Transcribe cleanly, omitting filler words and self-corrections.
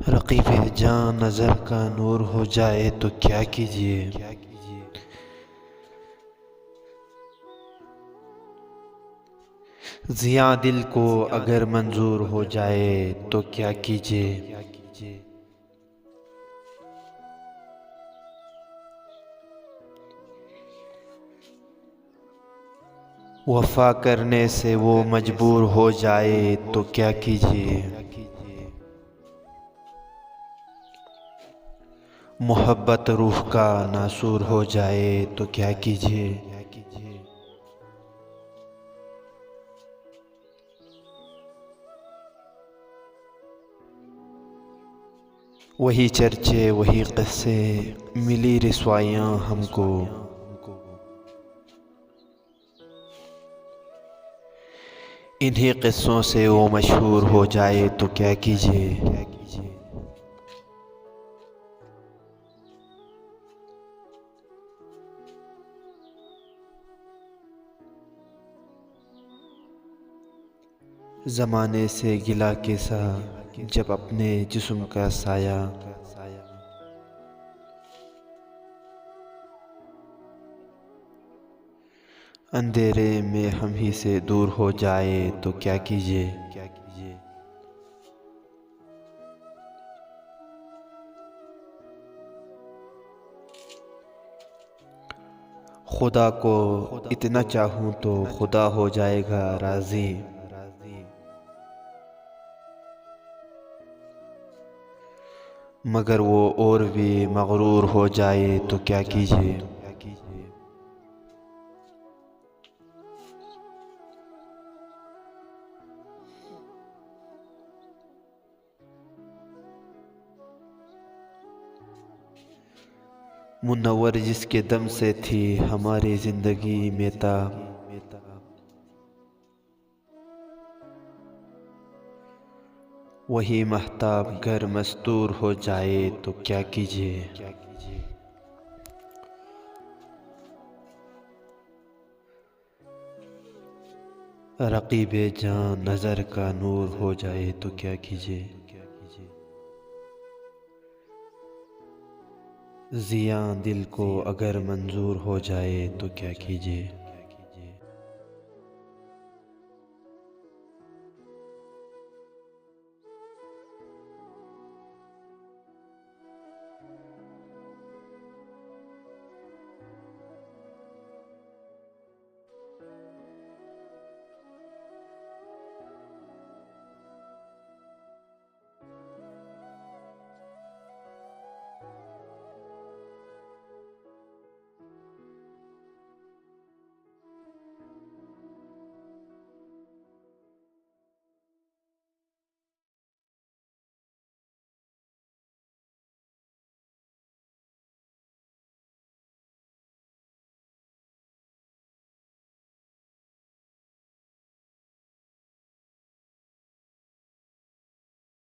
रकीब जान नज़र का नूर हो जाए तो क्या कीजिए। जिया दिल को अगर मंजूर हो जाए तो क्या कीजिए। वफा करने से वो मजबूर हो जाए तो क्या कीजिए। मोहब्बत रूह का नासूर हो जाए तो क्या कीजिए। वही चर्चे वही किस्से मिली रिसवाइयाँ हमको। इन्हीं किस्सों से वो मशहूर हो जाए तो क्या कीजिए। ज़माने से गिला कैसा जब अपने जिस्म का साया। अंधेरे में हम ही से दूर हो जाए तो क्या कीजिए। खुदा को इतना चाहूँ तो खुदा हो जाएगा राज़ी। मगर वो और भी मगरूर हो जाए तो क्या कीजिए। मुनव्वर जिसके दम से थी हमारी ज़िंदगी मेहताब। वही महताब घर मस्तूर हो जाए तो क्या कीजिए। रकीब जान नज़र का नूर हो जाए तो क्या कीजिए। जिया दिल को अगर मंजूर हो जाए तो क्या कीजिए।